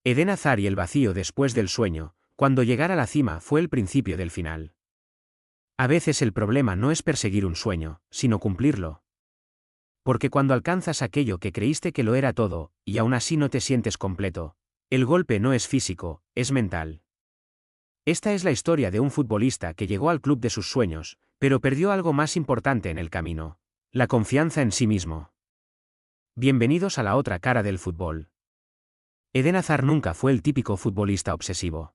Eden Hazard y el vacío después del sueño, cuando llegar a la cima fue el principio del final. A veces el problema no es perseguir un sueño, sino cumplirlo. Porque cuando alcanzas aquello que creíste que lo era todo, y aún así no te sientes completo, el golpe no es físico, es mental. Esta es la historia de un futbolista que llegó al club de sus sueños, pero perdió algo más importante en el camino: la confianza en sí mismo. Bienvenidos a la otra cara del fútbol. Eden Hazard nunca fue el típico futbolista obsesivo.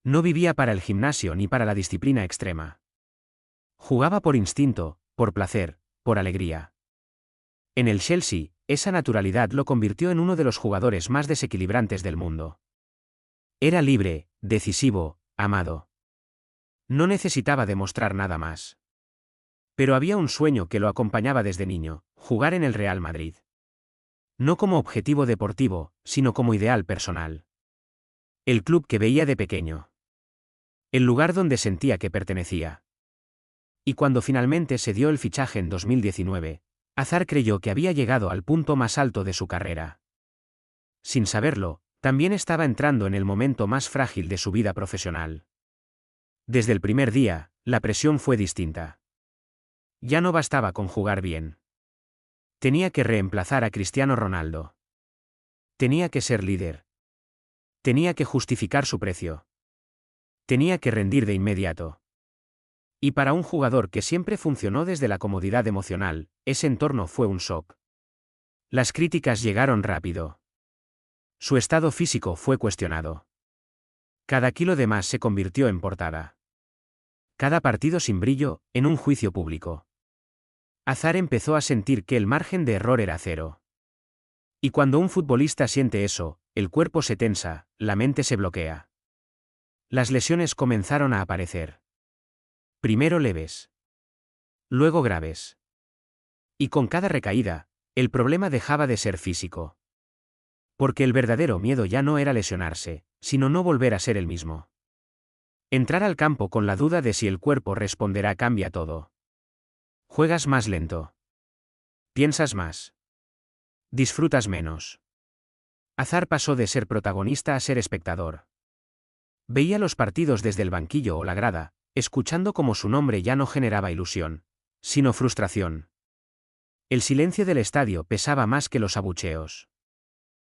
No vivía para el gimnasio ni para la disciplina extrema. Jugaba por instinto, por placer, por alegría. En el Chelsea, esa naturalidad lo convirtió en uno de los jugadores más desequilibrantes del mundo. Era libre, decisivo, amado. No necesitaba demostrar nada más. Pero había un sueño que lo acompañaba desde niño: jugar en el Real Madrid. No como objetivo deportivo, sino como ideal personal. El club que veía de pequeño. El lugar donde sentía que pertenecía. Y cuando finalmente se dio el fichaje en 2019, Hazard creyó que había llegado al punto más alto de su carrera. Sin saberlo, también estaba entrando en el momento más frágil de su vida profesional. Desde el primer día, la presión fue distinta. Ya no bastaba con jugar bien. Tenía que reemplazar a Cristiano Ronaldo. Tenía que ser líder. Tenía que justificar su precio. Tenía que rendir de inmediato. Y para un jugador que siempre funcionó desde la comodidad emocional, ese entorno fue un shock. Las críticas llegaron rápido. Su estado físico fue cuestionado. Cada kilo de más se convirtió en portada. Cada partido sin brillo, en un juicio público. Hazard empezó a sentir que el margen de error era cero. Y cuando un futbolista siente eso, el cuerpo se tensa, la mente se bloquea. Las lesiones comenzaron a aparecer. Primero leves. Luego graves. Y con cada recaída, el problema dejaba de ser físico. Porque el verdadero miedo ya no era lesionarse, sino no volver a ser el mismo. Entrar al campo con la duda de si el cuerpo responderá cambia todo. Juegas más lento. Piensas más. Disfrutas menos. Hazard pasó de ser protagonista a ser espectador. Veía los partidos desde el banquillo o la grada, escuchando cómo su nombre ya no generaba ilusión, sino frustración. El silencio del estadio pesaba más que los abucheos.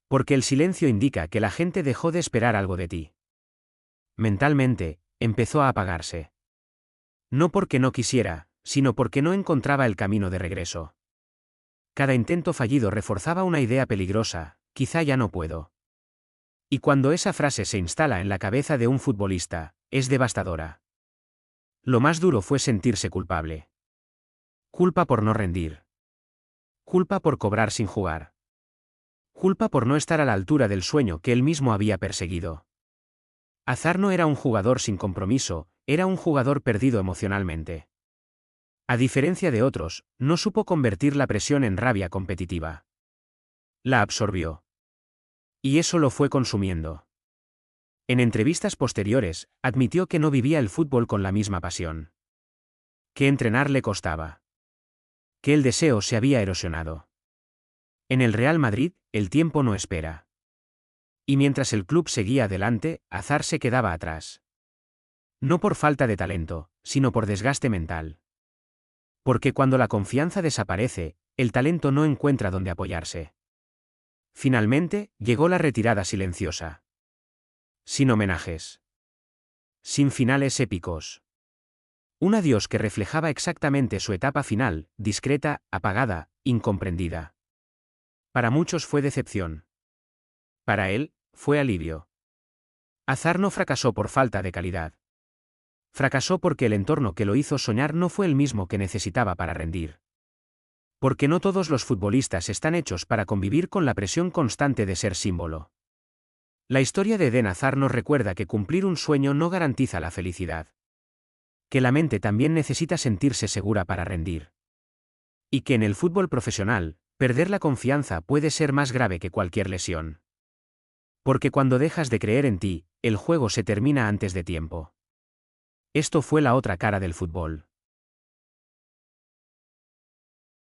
Porque el silencio indica que la gente dejó de esperar algo de ti. Mentalmente, empezó a apagarse. No porque no quisiera, sino porque no encontraba el camino de regreso. Cada intento fallido reforzaba una idea peligrosa: quizá ya no puedo. Y cuando esa frase se instala en la cabeza de un futbolista, es devastadora. Lo más duro fue sentirse culpable. Culpa por no rendir. Culpa por cobrar sin jugar. Culpa por no estar a la altura del sueño que él mismo había perseguido. Hazard no era un jugador sin compromiso, era un jugador perdido emocionalmente. A diferencia de otros, no supo convertir la presión en rabia competitiva. La absorbió. Y eso lo fue consumiendo. En entrevistas posteriores, admitió que no vivía el fútbol con la misma pasión. Que entrenar le costaba. Que el deseo se había erosionado. En el Real Madrid, el tiempo no espera. Y mientras el club seguía adelante, Hazard se quedaba atrás. No por falta de talento, sino por desgaste mental. Porque cuando la confianza desaparece, el talento no encuentra dónde apoyarse. Finalmente, llegó la retirada silenciosa. Sin homenajes. Sin finales épicos. Un adiós que reflejaba exactamente su etapa final: discreta, apagada, incomprendida. Para muchos fue decepción. Para él, fue alivio. Hazard no fracasó por falta de calidad. Fracasó porque el entorno que lo hizo soñar no fue el mismo que necesitaba para rendir. Porque no todos los futbolistas están hechos para convivir con la presión constante de ser símbolo. La historia de Eden Hazard nos recuerda que cumplir un sueño no garantiza la felicidad. Que la mente también necesita sentirse segura para rendir. Y que en el fútbol profesional, perder la confianza puede ser más grave que cualquier lesión. Porque cuando dejas de creer en ti, el juego se termina antes de tiempo. Esto fue la otra cara del fútbol.